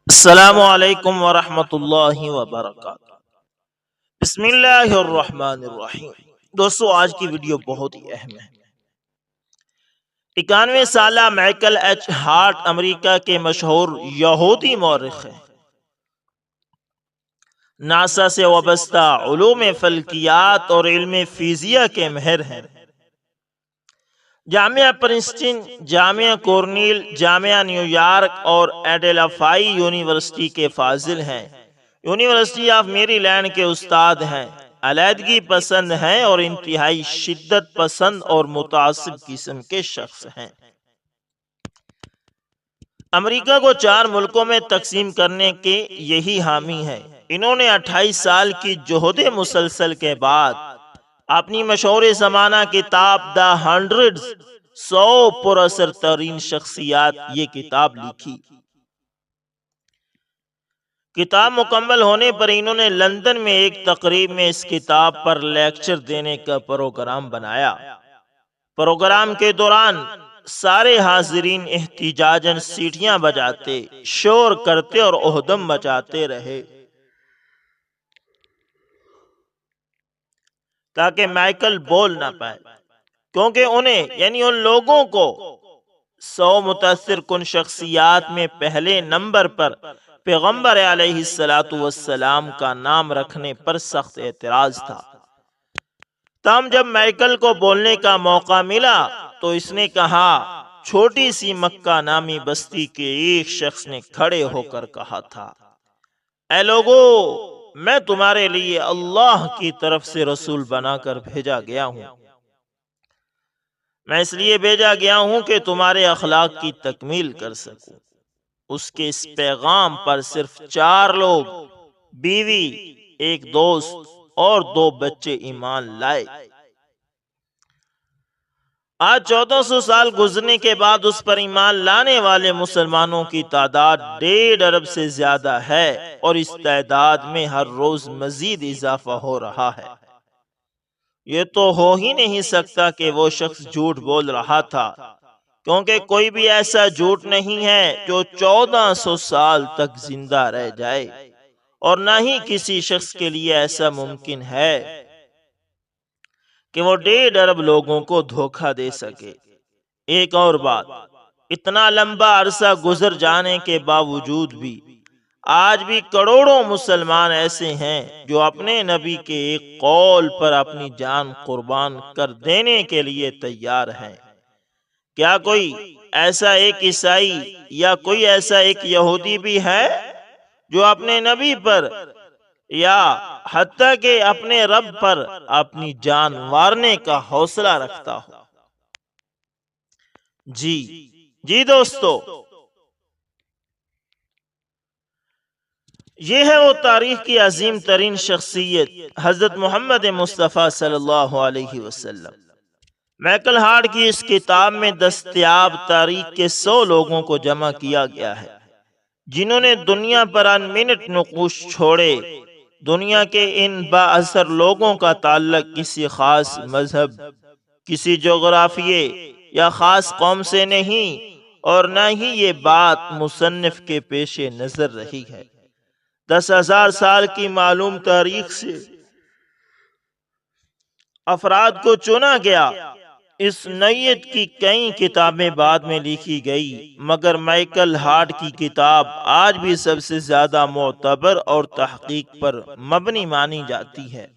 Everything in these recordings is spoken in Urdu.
السلام علیکم ورحمۃ اللہ وبرکاتہ۔ بسم اللہ الرحمن الرحیم۔ دوستو، آج کی ویڈیو بہت ہی اہم ہے۔ 91 سالہ مائیکل ایچ ہارٹ امریکہ کے مشہور یہودی مورخ ہیں۔ ناسا سے وابستہ علوم فلکیات اور علم فزیاء کے ماہر ہیں۔ جامعہ پرنسٹن، جامعہ کورنیل، جامعہ نیو یارک اور ایڈیلافائی یونیورسٹی کے فاضل ہیں۔ یونیورسٹی آف میری لینڈ کے استاد ہیں۔ علیحدگی پسند ہیں اور انتہائی شدت پسند اور متعصب قسم کے شخص ہیں۔ امریکہ کو 4 ملکوں میں تقسیم کرنے کے یہی حامی ہیں۔ انہوں نے 28 سال کی جہد مسلسل کے بعد اپنی مشہور زمانہ کتاب دا ہنڈریڈز 100 پر اثر ترین شخصیات یہ کتاب لکھی۔ کتاب مکمل ہونے پر انہوں نے لندن میں ایک تقریب میں اس کتاب پر لیکچر دینے کا پروگرام بنایا۔ پروگرام کے دوران سارے حاضرین احتجاجاً سیٹیاں بجاتے، شور کرتے اور اہدم مچاتے رہے تاکہ مائیکل بول نہ پائے، کیونکہ انہیں یعنی ان لوگوں کو 100 متاثر کن شخصیات میں پہلے نمبر پر پیغمبر علیہ السلام کا نام رکھنے پر سخت اعتراض تھا۔ تاہم جب مائیکل کو بولنے کا موقع ملا تو اس نے کہا، چھوٹی سی مکہ نامی بستی کے ایک شخص نے کھڑے ہو کر کہا تھا، اے لوگو، میں تمہارے لیے اللہ کی طرف سے رسول بنا کر بھیجا گیا ہوں۔ میں اس لیے بھیجا گیا ہوں کہ تمہارے اخلاق کی تکمیل کر سکوں۔ اس کے اس پیغام پر صرف 4 لوگ، بیوی، ایک دوست اور 2 بچے ایمان لائے۔ آج 1400 سال گزرنے کے بعد اس پر ایمان لانے والے مسلمانوں کی تعداد 1.5 ارب سے زیادہ ہے اور اس تعداد میں ہر روز مزید اضافہ ہو رہا ہے۔ یہ تو ہو ہی نہیں سکتا کہ وہ شخص جھوٹ بول رہا تھا، کیونکہ کوئی بھی ایسا جھوٹ نہیں ہے جو 1400 سال تک زندہ رہ جائے، اور نہ ہی کسی شخص کے لیے ایسا ممکن ہے کہ وہ 1.5 ارب لوگوں کو دھوکہ دے سکے۔ ایک اور بات، اتنا لمبا عرصہ گزر جانے کے باوجود بھی آج بھی کروڑوں مسلمان ایسے ہیں جو اپنے نبی کے ایک قول پر اپنی جان قربان کر دینے کے لیے تیار ہیں۔ کیا کوئی ایسا ایک عیسائی یا کوئی ایسا ایک یہودی بھی ہے جو اپنے نبی پر یا حتیٰ کہ اپنے رب پر اپنی جان وارنے کا حوصلہ رکھتا ہو؟ جی دوستو، یہ ہے وہ تاریخ کی عظیم ترین شخصیت حضرت محمد مصطفیٰ صلی اللہ علیہ وسلم۔ مائیکل ہارٹ کی اس کتاب میں دستیاب تاریخ کے 100 لوگوں کو جمع کیا گیا ہے جنہوں نے دنیا پر ان منٹ نقوش چھوڑے۔ دنیا کے ان با اثر لوگوں کا تعلق کسی خاص مذہب، کسی جغرافیے یا خاص قوم سے نہیں، اور نہ ہی یہ بات مصنف کے پیش نظر رہی ہے۔ 10,000 سال کی معلوم تاریخ سے افراد کو چنا گیا۔ اس نوعیت کی کئی کتابیں بعد میں لکھی گئی، مگر مائیکل ہارٹ کی کتاب آج بھی سب سے زیادہ معتبر اور تحقیق پر مبنی مانی جاتی ہے۔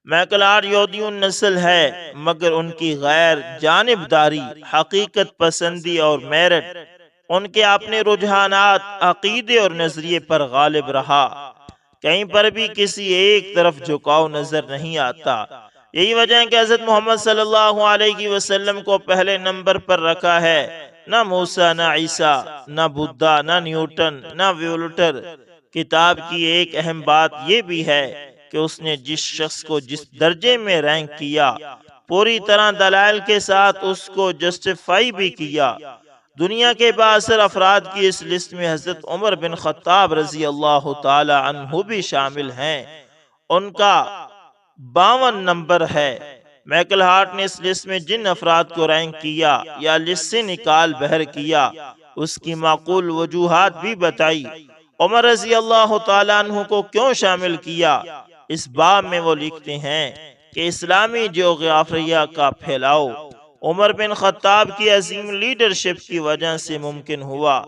مائیکل ہارٹ یہودی النسل ہے، مگر ان کی غیر جانبداری، حقیقت پسندی اور میرٹ ان کے اپنے رجحانات، عقیدے اور نظریے پر غالب رہا۔ کہیں پر بھی کسی ایک طرف جھکاؤ نظر نہیں آتا۔ یہی وجہ ہے کہ حضرت محمد صلی اللہ علیہ وسلم کو پہلے نمبر پر رکھا ہے۔ نہ موسیٰ، نہ عیسیٰ، نہ بدھا، نہ نیوٹن، نہ وولٹر۔ کتاب کی ایک اہم بات یہ بھی ہے کہ اس نے جس شخص کو جس درجے میں رینک کیا، پوری طرح دلائل کے ساتھ اس کو جسٹیفائی بھی کیا۔ دنیا کے بااثر افراد کی اس لسٹ میں حضرت عمر بن خطاب رضی اللہ تعالی عنہ بھی شامل ہیں۔ ان کا 52 نمبر ہے۔ مائیکل ہارٹ نے اس لسٹ میں جن افراد کو رینک کیا یا لسٹ سے نکال بہر کیا، اس کی معقول وجوہات بھی بتائی عمر رضی اللہ تعالیٰ عنہ کو کیوں شامل کیا؟ اس باب میں وہ لکھتے ہیں کہ اسلامی جغرافیہ کا پھیلاؤ عمر بن خطاب کی عظیم لیڈرشپ کی وجہ سے ممکن ہوا۔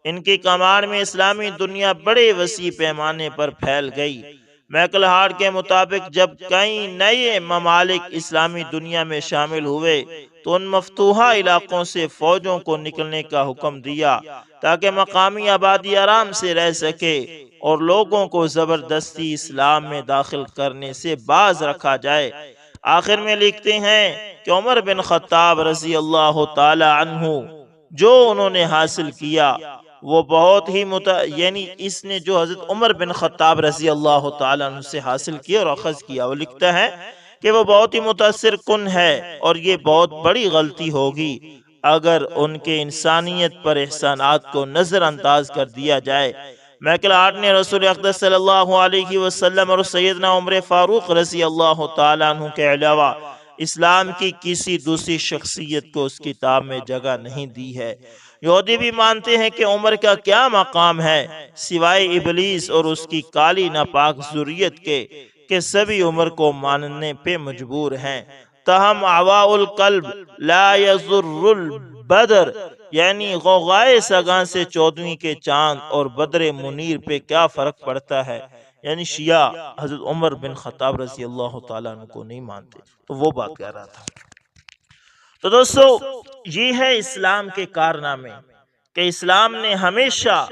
ان کی کمان میں اسلامی دنیا بڑے وسیع پیمانے پر پھیل گئی۔ مائیکل ہارٹ کے مطابق جب کئی نئے ممالک اسلامی دنیا میں شامل ہوئے تو ان مفتوحہ علاقوں سے فوجوں کو نکلنے کا حکم دیا تاکہ مقامی آبادی آرام سے رہ سکے اور لوگوں کو زبردستی اسلام میں داخل کرنے سے باز رکھا جائے۔ آخر میں لکھتے ہیں کہ عمر بن خطاب رضی اللہ تعالی عنہ جو انہوں نے حاصل کیا وہ بہت ہی یعنی اس نے جو حضرت عمر بن خطاب رضی اللہ تعالی عنہ سے حاصل کیا اور اخذ کیا، وہ لکھتا ہے کہ وہ بہت ہی متاثر کن ہے اور یہ بہت بڑی غلطی ہوگی اگر ان کے انسانیت پر احسانات کو نظر انداز کر دیا جائے۔ مائیکل ہارٹ نے رسول اقدس صلی اللہ علیہ وسلم اور سیدنا عمر فاروق رضی اللہ تعالیٰ عنہ کے علاوہ اسلام کی کسی دوسری شخصیت کو اس کتاب میں جگہ نہیں دی ہے۔ یہودی بھی مانتے ہیں کہ عمر کا کیا مقام ہے سوائے ابلیس اور اس کی کالی ناپاک ذریت کے کہ سبھی عمر کو ماننے پہ مجبور ہیں۔ تاہم عواء القلب لا یضر البدر، یعنی غوغائے سگاں سے 14ویں کے چاند اور بدر منیر پہ کیا فرق پڑتا ہے، یعنی شیعہ حضرت عمر بن خطاب رضی اللہ تعالیٰ عنہ کو نہیں مانتے، تو وہ بات کہہ رہا تھا۔ تو دوستو یہ ہے اسلام کے کارنامے کہ اسلام نے ہمیشہ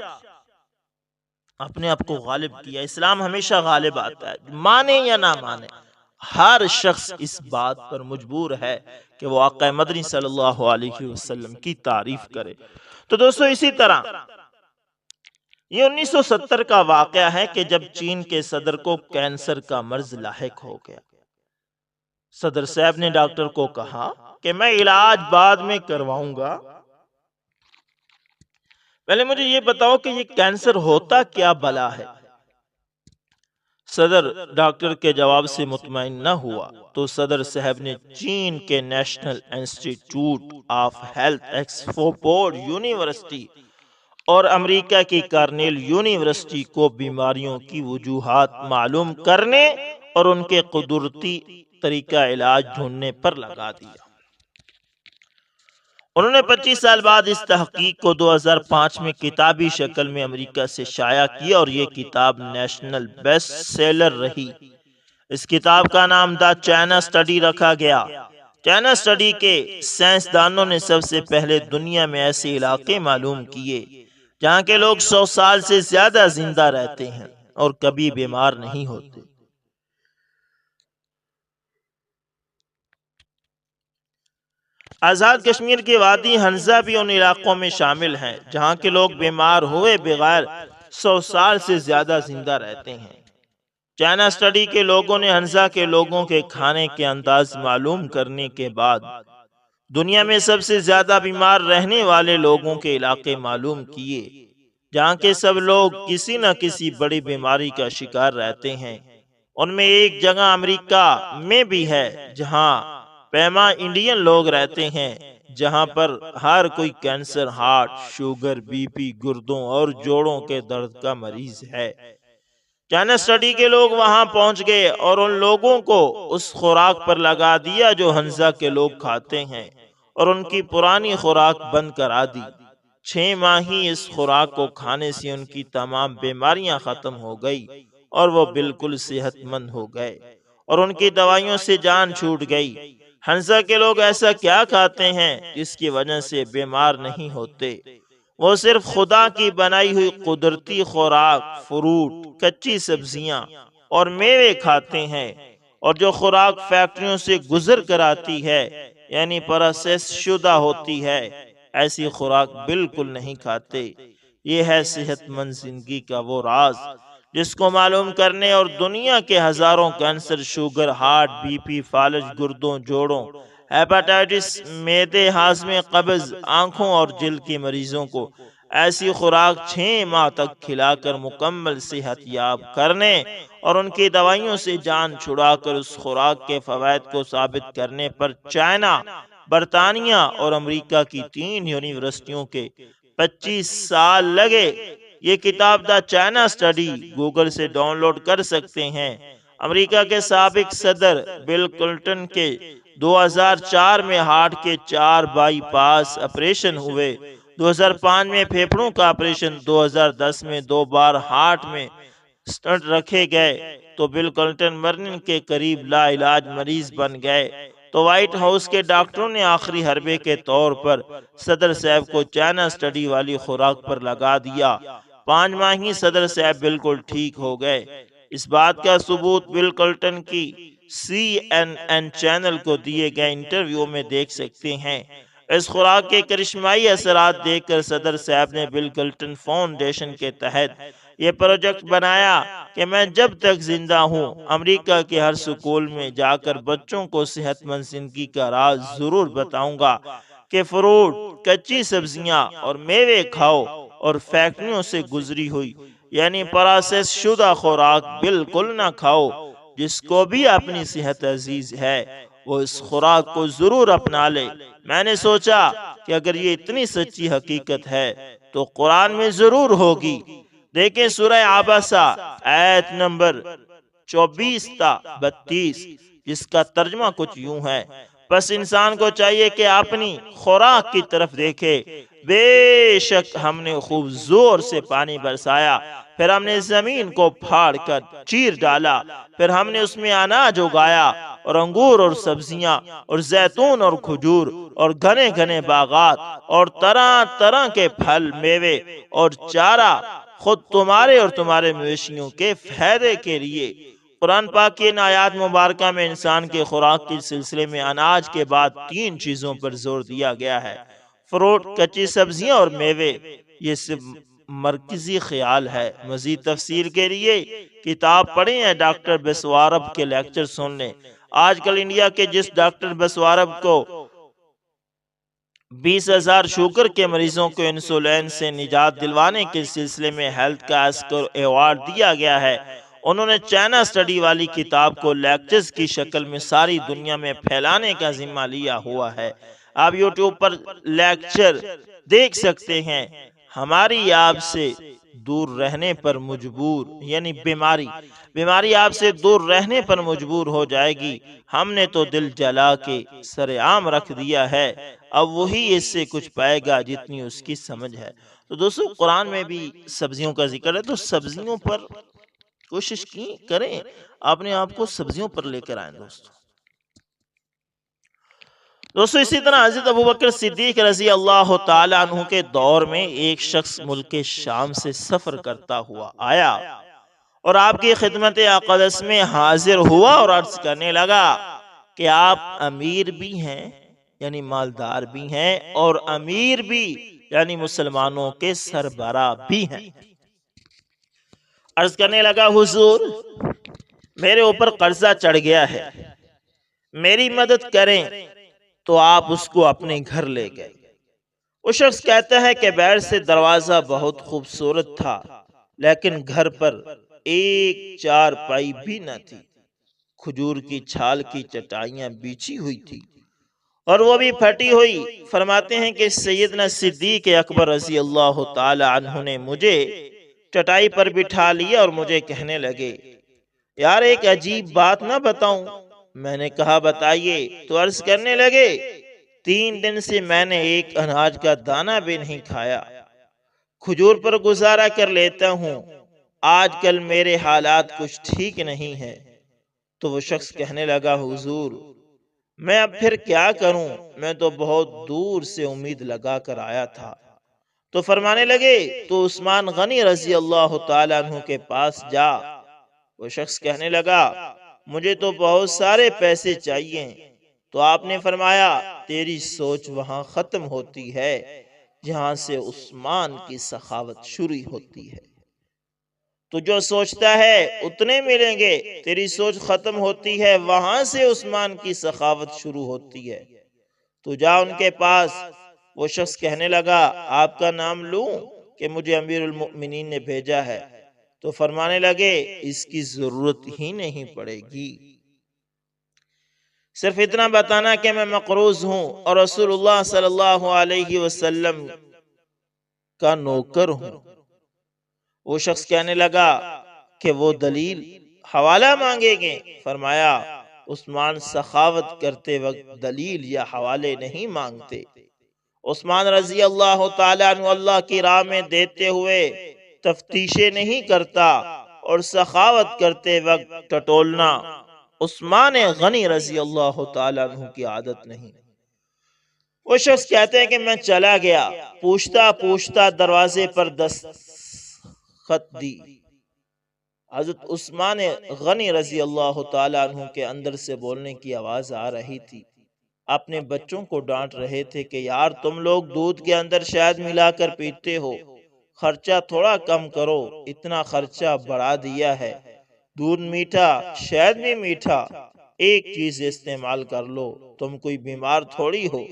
اپنے آپ کو غالب کیا۔ اسلام ہمیشہ غالب آتا ہے، مانے یا نہ مانے، ہر شخص اس بات پر مجبور ہے کہ وہ آقا مدنی صلی اللہ علیہ وسلم کی تعریف کرے۔ تو دوستو اسی طرح یہ 1970 کا واقعہ ہے کہ جب چین کے صدر کو کینسر کا مرض لاحق ہو گیا، صدر صاحب نے ڈاکٹر کو کہا کہ میں علاج بعد میں کرواؤں گا، پہلے مجھے یہ بتاؤ کہ یہ کینسر ہوتا کیا بلا ہے۔ صدر ڈاکٹر کے جواب سے مطمئن نہ ہوا تو صدر صاحب نے چین کے national institute of health Oxford university اور امریکہ کی کارنیل یونیورسٹی کو بیماریوں کی وجوہات معلوم کرنے اور ان کے قدرتی طریقہ علاج ڈھونڈنے پر لگا دیا۔ انہوں نے 25 سال بعد اس تحقیق کو 2005 میں کتابی شکل میں امریکہ سے شائع کیا اور یہ کتاب نیشنل بیسٹ سیلر رہی۔ اس کتاب کا نام دا چائنا اسٹڈی رکھا گیا۔ چائنا اسٹڈی کے سائنسدانوں نے سب سے پہلے دنیا میں ایسے علاقے معلوم کیے جہاں کے لوگ 100 سال سے زیادہ زندہ رہتے ہیں اور کبھی بیمار نہیں ہوتے۔ آزاد کشمیر کی وادی ہنزا بھی ان علاقوں میں شامل ہیں جہاں کے لوگ بیمار ہوئے بغیر 100 سال سے زیادہ زندہ رہتے ہیں۔ چائنا اسٹڈی کے لوگوں نے ہنزا کے لوگوں کے کھانے کے انداز معلوم کرنے کے بعد دنیا میں سب سے زیادہ بیمار رہنے والے لوگوں کے علاقے معلوم کیے جہاں کے سب لوگ کسی نہ کسی بڑی بیماری کا شکار رہتے ہیں۔ ان میں ایک جگہ امریکہ میں بھی ہے جہاں پیما انڈین لوگ رہتے ہیں، جہاں پر ہر کوئی cancer, heart, sugar, B P, گردوں اور جوڑوں کے درد کا مریض ہے۔ چائنا اسٹڈی کے لوگ وہاں پہنچ گئے اور ان لوگوں کو اس خوراک پر لگا دیا جو ہنزا کے لوگ کھاتے ہیں اور ان کی پرانی خوراک بند کرا دی۔ 6 ماہ ہی اس خوراک کو کھانے سے ان کی تمام بیماریاں ختم ہو گئی اور وہ بالکل صحت مند ہو گئے اور ان کی دوائیوں سے جان چھوٹ گئی۔ ہنزا کے لوگ ایسا کیا کھاتے ہیں جس کی وجہ سے بیمار نہیں ہوتے؟ وہ صرف خدا کی بنائی ہوئی قدرتی خوراک، فروٹ، کچی سبزیاں اور میوے کھاتے ہیں، اور جو خوراک فیکٹریوں سے گزر کر آتی ہے یعنی پروسیس شدہ ہوتی ہے، ایسی خوراک بالکل نہیں کھاتے۔ یہ ہے صحت مند زندگی کا وہ راز جس کو معلوم کرنے اور دنیا کے ہزاروں cancer, sugar, heart, B P, فالج، گردوں، جوڑوں، ہیپاٹائٹس، معدے، ہاضمے، قبض، آنکھوں اور جلد کے مریضوں کو ایسی خوراک 6 ماہ تک کھلا کر مکمل صحت یاب کرنے اور ان کی دوائیوں سے جان چھڑا کر اس خوراک کے فوائد کو ثابت کرنے پر چائنا، برطانیہ اور امریکہ کی 3 یونیورسٹیوں کے 25 سال لگے۔ یہ کتاب دا چائنا اسٹڈی گوگل سے ڈاؤن لوڈ کر سکتے ہیں۔ امریکہ کے سابق صدر بل کلنٹن کے 2004 میں ہارٹ کے 4 بائی پاس آپریشن ہوئے، 2005 میں پھیپھڑوں کا آپریشن، 2010 میں 2 بار ہارٹ میں سٹنٹ رکھے گئے تو بل کلنٹن مرنے کے قریب لا علاج مریض بن گئے تو وائٹ ہاؤس کے ڈاکٹروں نے آخری حربے کے طور پر صدر صاحب کو چائنا اسٹڈی والی خوراک پر لگا دیا۔ 5 ماہ ہی صدر صاحب بالکل ٹھیک ہو گئے۔ اس بات کا ثبوت بل کلنٹن کی CNN چینل کو دیے گئے انٹرویو میں دیکھ سکتے ہیں۔ اس خوراک کے کرشمائی اثرات دیکھ کر صدر صاحب نے بل کلنٹن فاؤنڈیشن کے تحت یہ پروجیکٹ بنایا کہ میں جب تک زندہ ہوں امریکہ کے ہر سکول میں جا کر بچوں کو صحت مند زندگی کا راز ضرور بتاؤں گا کہ فروٹ، کچی سبزیاں اور میوے کھاؤ اور فیکٹریوں سے گزری ہوئی یعنی پروسیس شدہ خوراک بالکل نہ کھاؤ۔ جس کو بھی اپنی صحت عزیز ہے وہ اس خوراک کو ضرور اپنا لے۔ میں نے سوچا کہ اگر یہ اتنی سچی حقیقت ہے تو قرآن میں ضرور ہوگی۔ دیکھیں سورہ عبسہ آیت نمبر 24 تا 32، جس کا ترجمہ کچھ یوں ہے، بس انسان کو چاہیے کہ اپنی خوراک کی طرف دیکھے۔ بے شک ہم نے خوب زور سے پانی برسایا، پھر ہم نے زمین کو پھاڑ کر چیر ڈالا، پھر ہم نے اس میں اناج اگایا اور انگور اور سبزیاں اور زیتون اور کھجور اور گھنے گھنے باغات اور طرح طرح کے پھل میوے اور چارہ خود تمہارے اور تمہارے مویشیوں کے فائدے کے لیے۔ قرآن پاک کی ان آیات مبارکہ میں انسان کے خوراک کے سلسلے میں اناج کے بعد 3 چیزوں پر زور دیا گیا ہے: فروٹ، کچی سبزیاں اور میوے۔ یہ صرف مرکزی خیال ہے۔ مزید تفصیل کے لیے کتاب پڑھیں یا ڈاکٹر بسوارب کے لیکچر سن لیں۔ آج کل انڈیا کے جس ڈاکٹر بسوارب کو 20,000 شوگر کے مریضوں کو انسولین سے نجات دلوانے کے سلسلے میں ہیلتھ کا آسکر ایوارڈ دیا گیا ہے، انہوں نے چائنا اسٹڈی والی کتاب کو لیکچرز کی شکل میں ساری دنیا میں پھیلانے کا ذمہ لیا ہوا ہے۔ آپ یوٹیوب پر لیکچر دیکھ سکتے ہیں۔ ہماری آپ سے دور رہنے پر مجبور یعنی بیماری آپ سے دور رہنے پر مجبور ہو جائے گی۔ ہم نے تو دل جلا کے سر عام رکھ دیا ہے، اب وہی اس سے کچھ پائے گا جتنی اس کی سمجھ ہے۔ تو دوستو قرآن میں بھی سبزیوں کا ذکر ہے، تو سبزیوں پر کوشش کریں اپنے آپ کو سبزیوں پر لے کر آئیں۔ دوستو اسی طرح حضرت ابوبکر صدیق رضی اللہ تعالیٰ عنہ کے دور میں ایک شخص ملک شام سے سفر کرتا ہوا آیا اور آپ کی خدمت اقدس میں حاضر ہوا اور عرض کرنے لگا کہ آپ امیر بھی ہیں یعنی مالدار بھی ہیں اور امیر بھی یعنی مسلمانوں کے سربراہ بھی ہیں۔ عرض کرنے لگا حضور میرے اوپر قرضہ چڑھ گیا ہے، میری مدد کریں، تو آپ اس کو اپنے گھر لے گئے۔ وہ شخص کہتا ہے کہ باہر سے دروازہ بہت خوبصورت تھا لیکن گھر پر ایک چارپائی بھی نہ تھی، کھجور کی چھال کی چٹائیاں بچھی ہوئی تھی اور وہ بھی پھٹی ہوئی۔ فرماتے ہیں کہ سیدنا صدیق اکبر رضی اللہ تعالی عنہ نے مجھے چٹائی پر بٹھا لیا اور مجھے کہنے لگے یار ایک عجیب بات نہ بتاؤں؟ میں نے کہا بتائیے، تو عرض کرنے لگے 3 دن سے میں نے ایک اناج کا دانہ بھی نہیں کھایا، کھجور پر گزارا کر لیتا ہوں، آج کل میرے حالات کچھ ٹھیک نہیں ہے۔ تو وہ شخص کہنے لگا حضور میں اب پھر کیا کروں، میں تو بہت دور سے امید لگا کر آیا تھا۔ تو فرمانے لگے تو عثمان غنی رضی اللہ تعالیٰ عنہ کے پاس جا۔ وہ شخص کہنے لگا مجھے تو بہت سارے پیسے چاہیے۔ تو آپ نے فرمایا تیری سوچ وہاں ختم ہوتی ہے جہاں سے عثمان کی سخاوت شروع ہوتی ہے۔ تو جو سوچتا ہے اتنے ملیں گے، تیری سوچ ختم ہوتی ہے وہاں سے عثمان کی سخاوت شروع ہوتی ہے۔ تو جا ان کے پاس۔ وہ شخص کہنے لگا آپ کا نام لوں کہ مجھے امیر المؤمنین نے بھیجا ہے؟ تو فرمانے لگے اس کی ضرورت ہی نہیں پڑے گی، صرف اتنا بتانا کہ میں مقروض ہوں اور رسول اللہ صلی اللہ علیہ وسلم کا نوکر ہوں۔ وہ شخص کہنے لگا کہ وہ دلیل حوالہ مانگیں گے؟ فرمایا عثمان سخاوت کرتے وقت دلیل یا حوالے نہیں مانگتے۔ عثمان رضی اللہ تعالیٰ عنہ اللہ کی راہ میں دیتے ہوئے تفتیشیں نہیں کرتا اور سخاوت کرتے وقت ٹٹولنا عثمان غنی رضی اللہ تعالیٰ عنہ کی عادت نہیں۔ وہ شخص کہتے ہیں کہ میں چلا گیا، پوچھتا پوچھتا دروازے پر دستخط دی۔ حضرت عثمان غنی رضی اللہ تعالیٰ عنہ کے اندر سے بولنے کی آواز آ رہی تھی۔ اپنے بچوں کو ڈانٹ رہے تھے کہ یار تم لوگ دودھ کے اندر شہد ملا کر پیتے ہو، خرچہ تھوڑا کم کرو، اتنا خرچہ بڑھا دیا ہے، دودھ میٹھا شہد بھی میٹھا، ایک چیز استعمال کر لو، تم کوئی بیمار تھوڑی ہو۔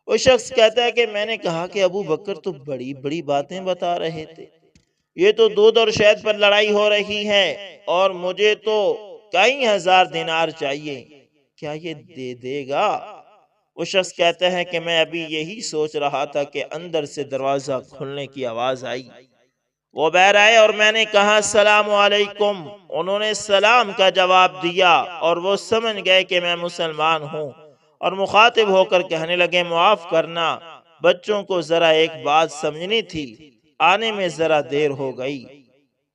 وہ شخص کہتا ہے کہ میں نے کہا کہ ابو بکر تو بڑی بڑی باتیں بتا رہے تھے، یہ تو دودھ اور شہد پر لڑائی ہو رہی ہے اور مجھے تو کئی ہزار دینار چاہیے، کیا یہ دے دے گا؟ وہ شخص کہتا ہے کہ میں ابھی یہی سوچ رہا تھا کہ اندر سے دروازہ کھلنے کی آواز آئی، وہ باہر آئے اور میں نے کہا السلام علیکم، انہوں نے سلام کا جواب دیا اور وہ سمجھ گئے کہ میں مسلمان ہوں اور مخاطب ہو کر کہنے لگے معاف کرنا، بچوں کو ذرا ایک بات سمجھنی تھی، آنے میں ذرا دیر ہو گئی۔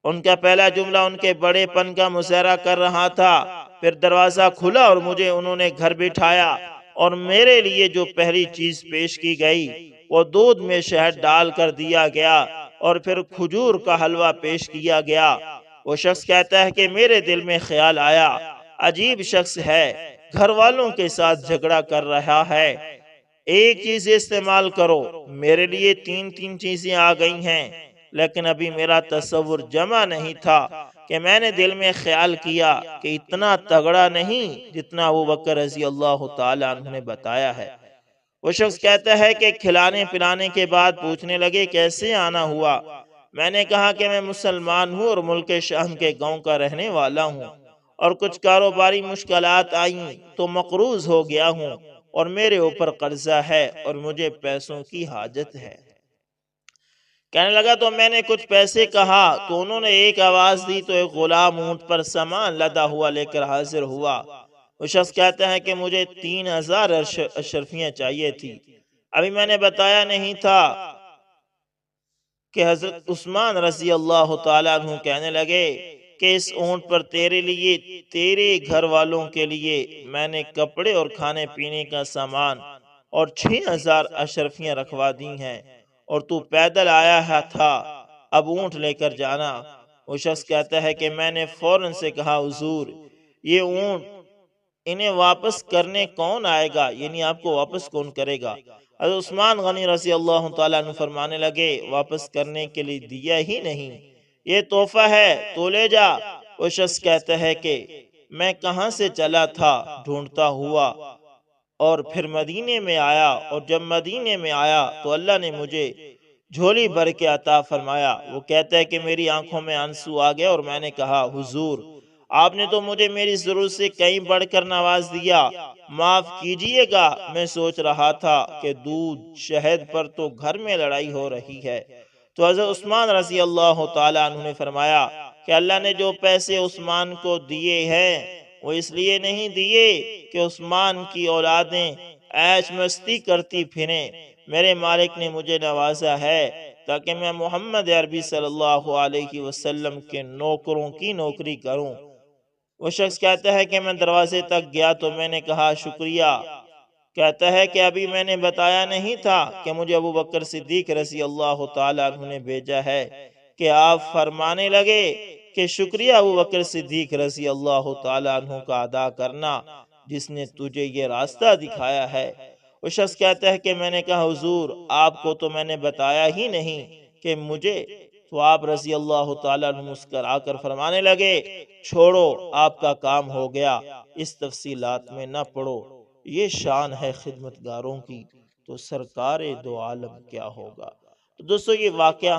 ان کا پہلا جملہ ان کے بڑے پن کا مظاہرہ کر رہا تھا، پھر دروازہ کھلا اور مجھے انہوں نے گھر بٹھایا اور میرے لیے جو پہلی چیز پیش کی گئی وہ دودھ میں شہد ڈال کر دیا گیا اور پھر کھجور کا حلوہ پیش کیا گیا۔ وہ شخص کہتا ہے کہ میرے دل میں خیال آیا عجیب شخص ہے، گھر والوں کے ساتھ جھگڑا کر رہا ہے، ایک چیز استعمال کرو، میرے لیے تین تین چیزیں آ گئی ہیں، لیکن ابھی میرا تصور جمع نہیں تھا کہ میں نے دل میں خیال کیا کہ اتنا تگڑا نہیں جتنا ابو بکر رضی اللہ تعالیٰ عنہ نے بتایا ہے۔ وہ شخص کہتا ہے کہ کھلانے پلانے کے بعد پوچھنے لگے کیسے آنا ہوا؟ میں نے کہا کہ میں مسلمان ہوں اور ملک شام کے گاؤں کا رہنے والا ہوں اور کچھ کاروباری مشکلات آئیں تو مقروض ہو گیا ہوں اور میرے اوپر قرضہ ہے اور مجھے پیسوں کی حاجت ہے۔ کہنے لگا تو میں نے کچھ پیسے کہا تو انہوں نے ایک آواز دی تو ایک غلام اونٹ پر سامان لدا ہوا لے کر حاضر ہوا۔ وہ شخص کہتا ہے کہ مجھے 3000 اشرفیاں چاہیے تھی، ابھی میں نے بتایا نہیں تھا کہ حضرت عثمان رضی اللہ تعالیٰ عنہ کہنے لگے کہ اس اونٹ پر تیرے لیے، تیرے گھر والوں کے لیے میں نے کپڑے اور کھانے پینے کا سامان اور 6000 اشرفیاں رکھوا دی ہیں اور تو پیدل آیا ہے تھا، اب اونٹ لے کر جانا۔ وہ شخص کہتا ہے کہ میں نے فوراً سے کہا حضور یہ اونٹ انہیں واپس کرنے کون آئے گا، یعنی آپ کو واپس کون کرے گا؟ حضرت عثمان غنی رضی اللہ تعالیٰ عنہ فرمانے لگے واپس کرنے کے لیے دیا ہی نہیں، یہ تحفہ ہے تو لے جا۔ وہ شخص کہتا ہے کہ میں کہاں سے چلا تھا ڈھونڈتا ہوا اور پھر مدینے میں آیا، اور جب مدینے میں آیا تو اللہ نے مجھے جھولی بھر کے عطا فرمایا۔ وہ کہتا ہے کہ میری آنکھوں میں آنسو آ گئے اور میں نے کہا حضور آپ نے تو مجھے میری ضرورت سے کہیں بڑھ کر نواز دیا، معاف کیجئے گا، میں سوچ رہا تھا کہ دودھ شہد پر تو گھر میں لڑائی ہو رہی ہے۔ تو حضرت عثمان رضی اللہ تعالیٰ عنہ نے فرمایا کہ اللہ نے جو پیسے عثمان کو دیے ہیں وہ اس لیے نہیں دیے کہ عثمان کی اولادیں عیش مستی کرتی پھریں، میرے مالک نے مجھے نوازا ہے تاکہ میں محمد عربی صلی اللہ علیہ وسلم کے نوکروں کی نوکری کروں۔ وہ شخص کہتا ہے کہ میں دروازے تک گیا تو میں نے کہا شکریہ، کہتا ہے کہ ابھی میں نے بتایا نہیں تھا کہ مجھے ابو بکر صدیق رضی اللہ تعالیٰ عنہ نے بھیجا ہے، کہ آپ فرمانے لگے کہ شکریہ ابو بکر صدیق رضی اللہ تعالیٰ عنہ کا ادا کرنا جس نے تجھے یہ راستہ دکھایا ہے۔ وہ شخص کہتا ہے کہ میں نے کہا حضور آپ کو تو میں نے بتایا ہی نہیں کہ مجھے، تو آپ رضی اللہ تعالیٰ عنہ مسکرا کر فرمانے لگے چھوڑو آپ کا کام ہو گیا، اس تفصیلات میں نہ پڑو، یہ شان ہے خدمتگاروں کی تو سرکار دو عالم کیا ہوگا۔ تو دوستو یہ واقعہ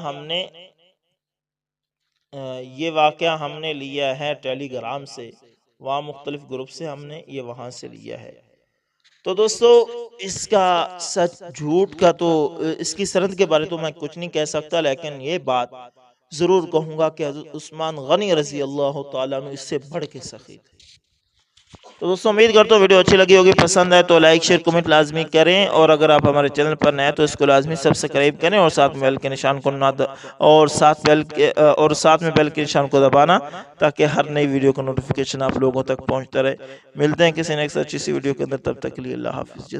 ہم نے لیا ہے ٹیلی گرام سے، وہاں مختلف گروپ سے ہم نے یہ وہاں سے لیا ہے۔ تو دوستو اس کا سچ جھوٹ کا تو اس کی سند کے بارے تو میں کچھ نہیں کہہ سکتا، لیکن یہ بات ضرور کہوں گا کہ حضرت عثمان غنی رضی اللہ تعالیٰ عنہ اس سے بڑھ کے سخی تھے۔ تو دوستوں امید کرتا ہوں ویڈیو اچھی لگی ہوگی، پسند آئے تو لائک شیئر کمنٹ لازمی کریں، اور اگر آپ ہمارے چینل پر نئے تو اس کو لازمی سبسکرائب کریں، اور ساتھ میں بیل کے نشان کو بیل کے نشان کو دبانا، تاکہ ہر نئی ویڈیو کا نوٹیفیکیشن آپ لوگوں تک پہنچتا رہے۔ ملتے ہیں کسی نیکسٹ اچھی سی ویڈیو کے اندر، تب تک کے لیے اللہ حافظ۔